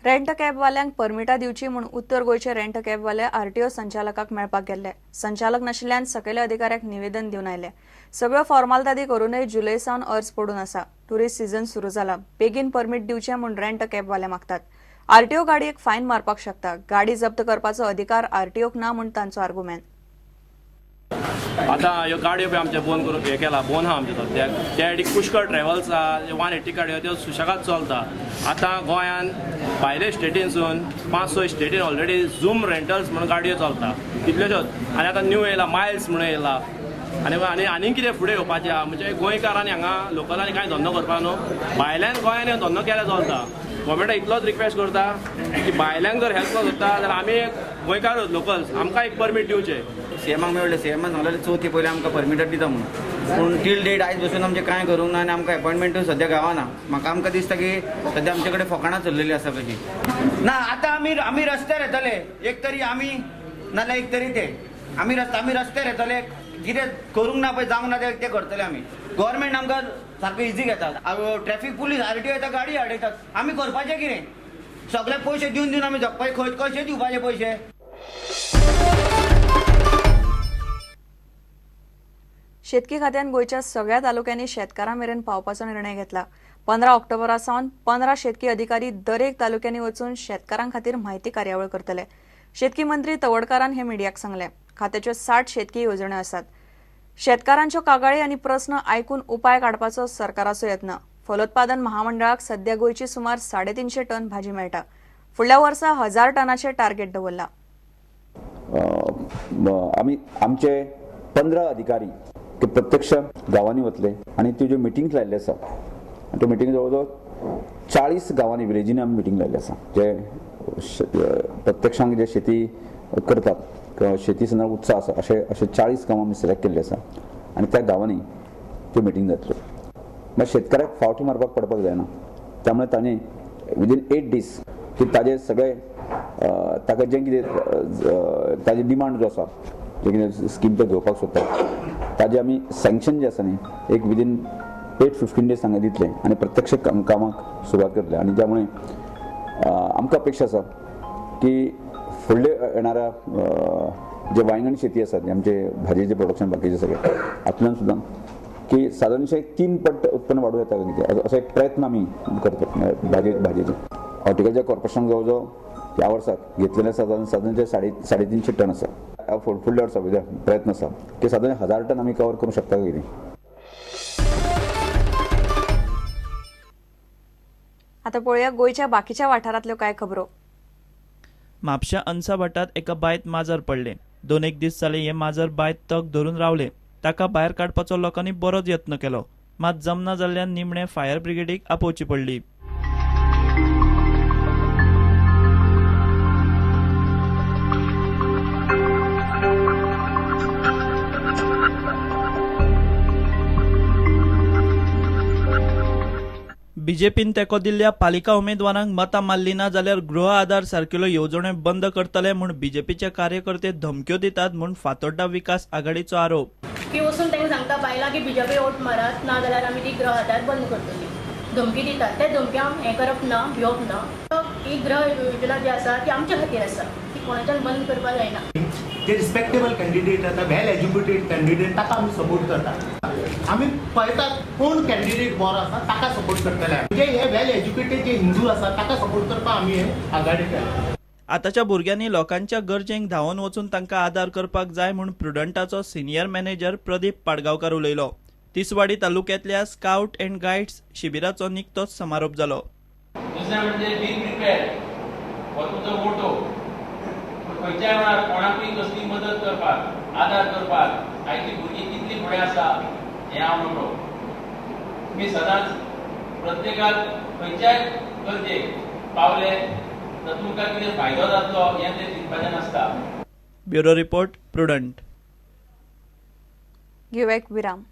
Rent कॅबवाल्यांक परमिटां दिवची म्हूण उत्तर गोंयचे रेंट कॅबवाले आरटीओ संचालकाक मेळपाक गेल्ले. संचालक नाशिल्ल्यान सकयल्या अधिकाऱ्याक निवेदन दिवन आयले. सगळ्यो फॉर्मालिटी करूनय जुलय सावन अर्ज पडून आसा. टुरिस्ट सीझन सुरू जाला. बेगीन परमीट दिवचें म्हूण रेंट कॅबवाले मागतात. आरटीओ गाडयेक फायन मारपाक शकता. गाडी जप्त करपाचो अधिकार आरटीओक ना म्हूण तांचो आर्ग्युमेंट. आता ह्यो गाडयो बी आमचे बंद करून हें केला, बंद आहा आमचे सद्याक. त्या सायडीक पुष्कळ ट्रॅव्हल्स आहा, 180 गाडयो त्यो सुशेगाद चलता. आतां गोंयान भायले स्टेटीनसून 5-6 स्टेटीन ऑलरेडी झूम रेंटल्स म्हणून गाडयो चलता कितल्योश्योच. आनी आतां न्यू येयला मायल्स म्हणून येयला. आनी कितें फुडें येवपाचें आहा म्हणजे गोंयकारांनी हांगा लोकलांनी कांय धंदो करपा न्हू. भायल्यान गोंयान येवन धंदो केल्यार चलता. गव्हर्मेंटाक इतलोच रिक्वेस्ट करता की भायल्यांक जर हेल्प करता जाल्यार आमी गोंयकारूच लोकल्स आमकां एक परमीट दिवचे. सीएमाक मेळ्ळें, सीएमान सांगलेलें चवथी पयलीं आमकां परमिटां दिता म्हणून. पूण टील डेट आयज बसून आमचें कांय करूंक ना आनी आमकां अपॉयंटमेंटूय सद्या गावना. म्हाका आमकां दिसता की सद्या आमचे कडेन फकाणां चल्लेलीं आसा कशी. ना आतां आमी रस्त्यार येतले, एक तरी आमी नाल्यार एक तरी ते आमी रस्त्यार येतले. कितें करूंक ना पळय, जावंक ना तें करतले आमी. गव्हर्मेंट आमकां सारको इजी घेतात. ट्रॅफीक पुलीस आरटीओ येता, गाडी आडयतात. आमी करपाचें कितें? सगळे पयशे दिवन आमी जगपाचे. कशे दिवपाचे पयशे? शेतकी खात्यान गोंयच्या सगळ्या तालुक्यांनी शेतकारां मेरेन पावपाचो निर्णय घेतला. 15 ऑक्टोबरा सावन 15 शेतकी अधिकारी दरेक तालुक्यांनी वचून शेतकारां खातीर म्हायती कार्यावळ करतले. शेतकी मंत्री तवडकारान हे मिडियाक सांगले. खात्याच्यो 60 शेतकी येवजण्यो आसात. शेतकारांच्यो कागाळी आनी प्रस्न आयकून उपाय काडपाचो सरकाराचो यत्न. फलोत्पादन महामंडळाक सध्या गोंयची सुमार 350 टन भाजी मेळटा. फुडल्या वर्सा 1000 टनाचें टार्गेट दवरला. आमचे 15 अधिकारी ते प्रत्यक्ष गावांनी वतले आणि त्यो ज्यो मिटींग लायल्ले आसा त्यो मिटींग जवळ 40 गावांनी विलेजींनी आमी मिटींग लायल्ली आसा. जे प्रत्यक्षांक जे शेती करतात, शेती संदर्भात उत्साह आसा अशे 40 गांवां आमी सिलेक्ट केल्ली आसा आनी त्या गांवांनी त्यो मिटींग जातल्यो. मागीर शेतकाराक फावटी मारपाक पडपाक जायना. त्यामुळे ताणें विदीन 8 दीस की ताजे सगळे ताका जें कितें ताजे डिमांड जो आसा, जे कितें स्कीम ते घेवपाक सोदता ताजे आमी सँक्शन जे आसा न्ही एक विदीन 8-15 डेज तांकां दितले आनी प्रत्यक्ष कामाक सुरवात करतले. आनी त्यामुळे आमकां अपेक्षा आसा की फुडले येणाऱ्या जे वांयगण शेती आसा आमचे भाजयेचे प्रोडक्शन बाकीचे सगळे हातूंतल्यान सुद्दां की सादारणशे 3 पट उत्पन्न वाडूं येता असो एक प्रयत्न आमी करतात भाजयेचे. हॉर्टिकल्चर कॉर्पोरेशन जवळ जवळ ह्या वर्साक घेतलेले सादारणशे 350 टन आसा. फुडल्या वर्सा प्रयत्न आसा की साधारण 1000 टन आमी कवर करूंक शकता कितें. आता पळोवया गोंयच्या बाकीच्या वाठारांतल्यो कांय खबरो. म्हापशा अनसा भाटात एका बायत माजर पडले. 2-1 दीस जाले हे माजर बायत तग धरून रावले. ताका भायर काडपाचो लोकांनी बरोच यत्न केलो, मात जमना जाल्ल्यान निमणे फायर ब्रिगेडीक आपोवची पडली. बीजेपीन तेको दिल्ल्या पालिका उमेदवारांक मतां मारली ना जाल्यार गृह आधार सारकेल्यो येवजण्यो बंद करतले म्हूण बीजेपीचे कार्यकर्ते धमक्यो दितात म्हूण फातोड्डा विकास आघाडीचो आरोप. की वचून तांकां सांगता बायलां की बीजेपी वोट मारात ना जाल्यार आमी ती गृह आधार बंद करतली. धमकी दितात. ते धमक्यांक हें करप ना, भिवप ना. ही गृह योजना जी आसा ती आमच्या खातीर आसा. ती कोणाच्यान बंद करपाक जायना. जे रिस्पेक्टेबल कॅन्डिडेट आसा, वेल एज्युकेटेड कॅन्डिडेट ताका आमी सपोर्ट करतात. आमी पळयतात कोण कॅन्डिडेट बरो आसा ताका सपोर्ट करतले. म्हणजे हे वेल एज्युकेटेड जे हिंदू आसा ताका सपोर्ट करपाक आमी हे आघाडी केल्या. आतांच्या भुरग्यांनी लोकांच्या गरजेक धांवन वचून तांकां आदार करपाक जाय म्हूण प्रुडंटाचो सिनियर मॅनेजर प्रदीप पाडगांवकार उलयलो. तिसवाडी तालुक्यांतल्या स्काउट अँड गायड्स शिबिराचो निकतोच समारोप जालो. दुसरें म्हणजे बी प्रिपेर्ड फॉर तुजो वोटो. खंयच्याय वेळार कोणाकूय कसली मदत करपाक, आदार करपाक आयची भुरगीं कितली फुडें आसा हें हांव म्हणटलो. तुमी सदांच प्रत्येकाक खंयच्याय गरजेक पावले तर तुमकां कितें फायदो जातलो हें तें चिंतपाचें नासता. Bureau report prudent. घेवया एक विराम.